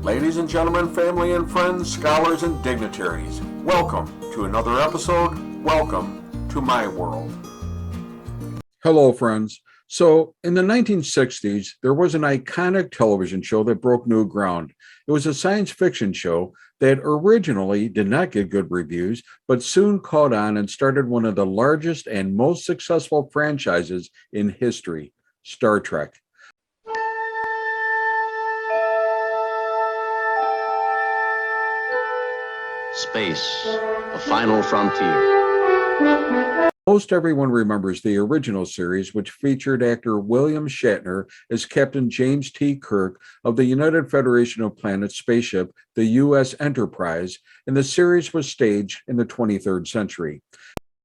Ladies and gentlemen, family and friends, scholars and dignitaries, welcome to another episode. Welcome to my world. Hello, friends. So, in the 1960s, there was an iconic television show that broke new ground. It was a science fiction show that originally did not get good reviews, but soon caught on and started one of the largest and most successful franchises in history, Star Trek. Space, the final frontier. Most everyone remembers the original series, which featured actor William Shatner as Captain James T. Kirk of the United Federation of Planets spaceship, the U.S. Enterprise, and the series was staged in the 23rd century.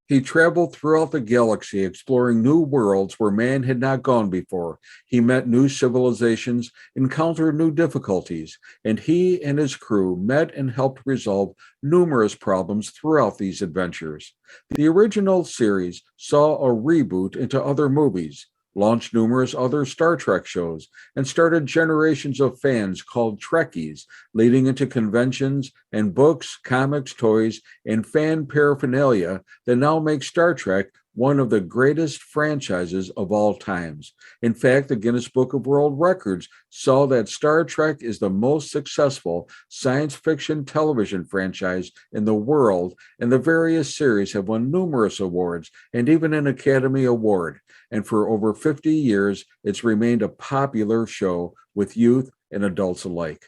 He traveled throughout the galaxy exploring new worlds where man had not gone before. He met new civilizations, encountered new difficulties, and he and his crew met and helped resolve numerous problems throughout these adventures. The original series saw a reboot into other movies, launched numerous other Star Trek shows, and started generations of fans called Trekkies, leading into conventions and books, comics, toys, and fan paraphernalia that now make Star Trek one of the greatest franchises of all times. In fact, the Guinness Book of World Records saw that Star Trek is the most successful science fiction television franchise in the world, and the various series have won numerous awards and even an Academy Award. And for over 50 years, it's remained a popular show with youth and adults alike.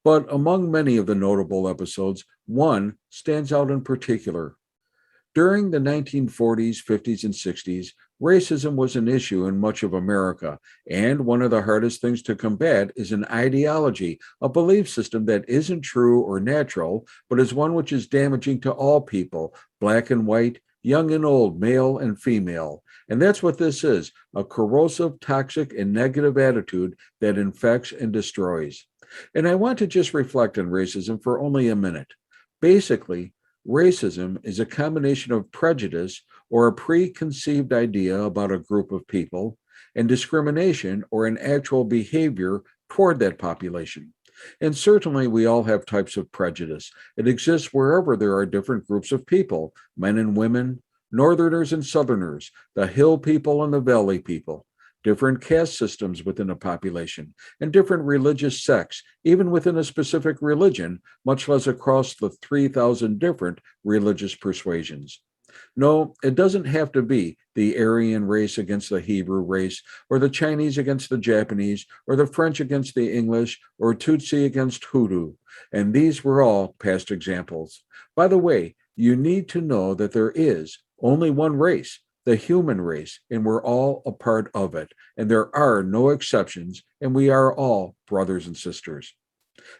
But among many of the notable episodes, one stands out in particular. During the 1940s, 50s, and 60s, racism was an issue in much of America, and one of the hardest things to combat is an ideology, a belief system that isn't true or natural, but is one which is damaging to all people, black and white, young and old, male and female. And that's what this is, a corrosive, toxic, and negative attitude that infects and destroys. And I want to just reflect on racism for only a minute. Basically, racism is a combination of prejudice or a preconceived idea about a group of people, and discrimination or an actual behavior toward that population. And certainly we all have types of prejudice. It exists wherever there are different groups of people, men and women, Northerners and Southerners, the hill people and the valley people, different caste systems within a population, and different religious sects, even within a specific religion, much less across the 3,000 different religious persuasions. No, it doesn't have to be the Aryan race against the Hebrew race, or the Chinese against the Japanese, or the French against the English, or Tutsi against Hutu. And these were all past examples. By the way, you need to know that there is only one race, the human race, and we're all a part of it. And there are no exceptions, and we are all brothers and sisters.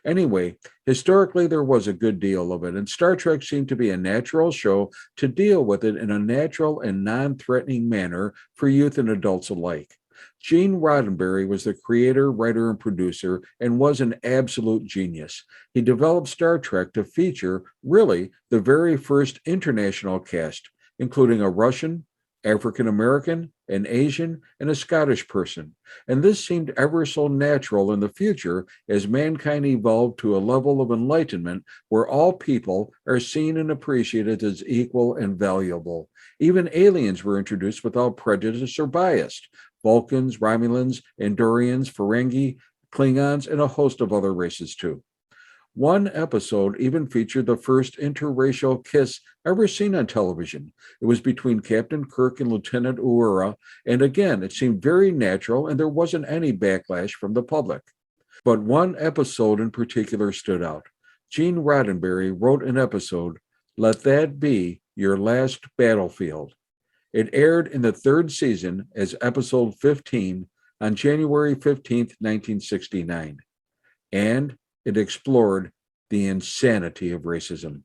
Anyway, historically, there was a good deal of it, and Star Trek seemed to be a natural show to deal with it in a natural and non-threatening manner for youth and adults alike. Gene Roddenberry was the creator, writer, and producer, and was an absolute genius. He developed Star Trek to feature, really, the very first international cast, including a Russian, African American, an Asian, and a Scottish person. And this seemed ever so natural in the future as mankind evolved to a level of enlightenment where all people are seen and appreciated as equal and valuable. Even aliens were introduced without prejudice or bias. Vulcans, Romulans, Andorians, Ferengi, Klingons, and a host of other races too. One episode even featured the first interracial kiss ever seen on television. It was between Captain Kirk and Lieutenant Uhura, and again, it seemed very natural and there wasn't any backlash from the public. But one episode in particular stood out. Gene Roddenberry wrote an episode, "Let That Be Your Last Battlefield." It aired in the third season as episode 15 on January 15th, 1969. And it explored the insanity of racism.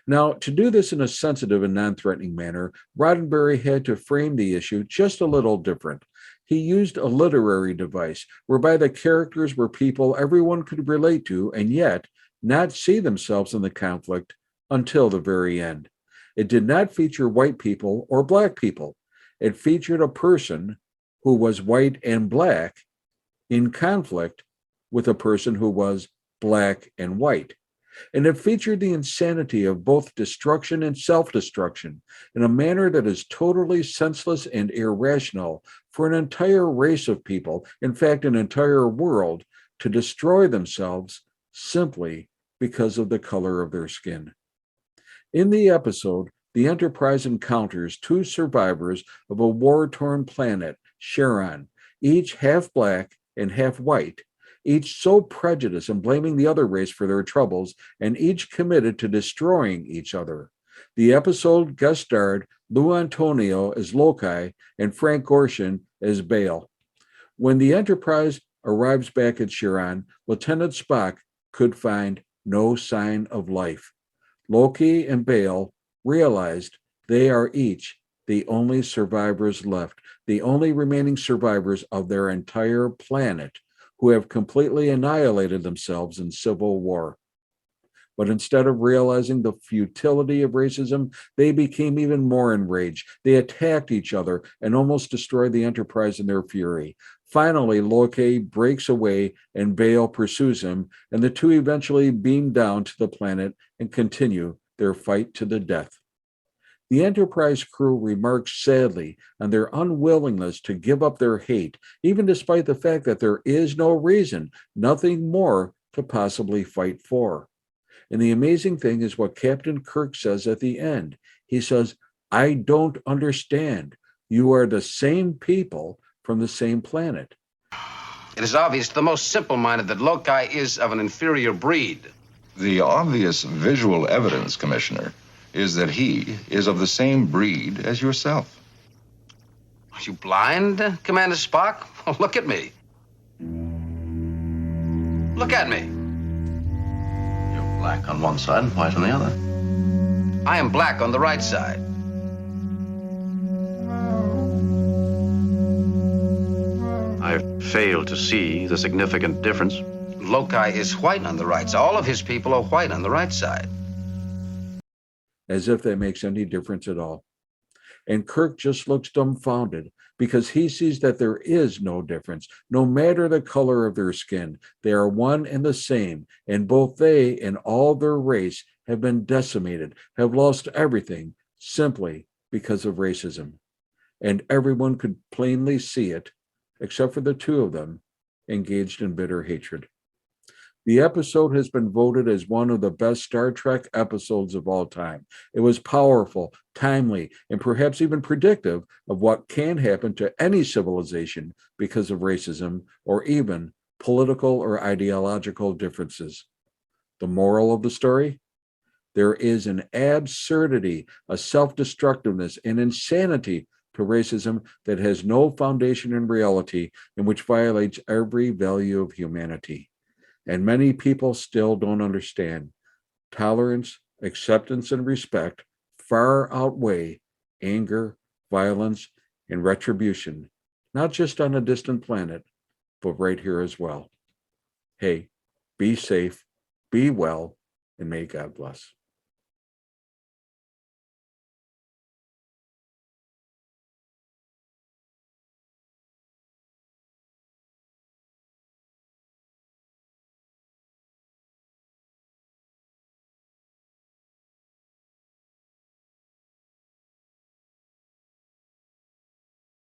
Now, to do this in a sensitive and non-threatening manner, Roddenberry had to frame the issue just a little different. He used a literary device whereby the characters were people everyone could relate to and yet not see themselves in the conflict until the very end. It did not feature white people or black people. It featured a person who was white and black in conflict with a person who was black, and white. And it featured the insanity of both destruction and self-destruction in a manner that is totally senseless and irrational for an entire race of people, in fact, an entire world, to destroy themselves simply because of the color of their skin. In the episode, the Enterprise encounters two survivors of a war-torn planet, Charon, each half black and half white, each so prejudiced and blaming the other race for their troubles, and each committed to destroying each other. The episode guest starred Lou Antonio as Loki and Frank Gorshin as Bale. When the Enterprise arrives back at Charon, Lieutenant Spock could find no sign of life. Loki and Bale realized they are each the only survivors left, the only remaining survivors of their entire planet, who have completely annihilated themselves in civil war. But instead of realizing the futility of racism, they became even more enraged. They attacked each other and almost destroyed the Enterprise in their fury. Finally, Loki breaks away and Bale pursues him, and the two eventually beam down to the planet and continue their fight to the death. The Enterprise crew remarks sadly on their unwillingness to give up their hate, even despite the fact that there is no reason, nothing more to possibly fight for. And the amazing thing is what Captain Kirk says at the end. He says, "I don't understand. You are the same people from the same planet." It is obvious to the most simple-minded that Loki is of an inferior breed. The obvious visual evidence, Commissioner, is that he is of the same breed as yourself. Are you blind, Commander Spock? Oh, look at me. Look at me. You're black on one side and white on the other. I am black on the right side. I fail to see the significant difference. Loki is white on the right side. All of his people are white on the right side. As if that makes any difference at all. And Kirk just looks dumbfounded because he sees that there is no difference, no matter the color of their skin. They are one and the same, and both they and all their race have been decimated, have lost everything simply because of racism. And everyone could plainly see it, except for the two of them, engaged in bitter hatred. The episode has been voted as one of the best Star Trek episodes of all time. It was powerful, timely, and perhaps even predictive of what can happen to any civilization because of racism or even political or ideological differences. The moral of the story? There is an absurdity, a self-destructiveness, and insanity to racism that has no foundation in reality and which violates every value of humanity. And many people still don't understand. Tolerance, acceptance, and respect far outweigh anger, violence, and retribution, not just on a distant planet, but right here as well. Hey, be safe, be well, and may God bless.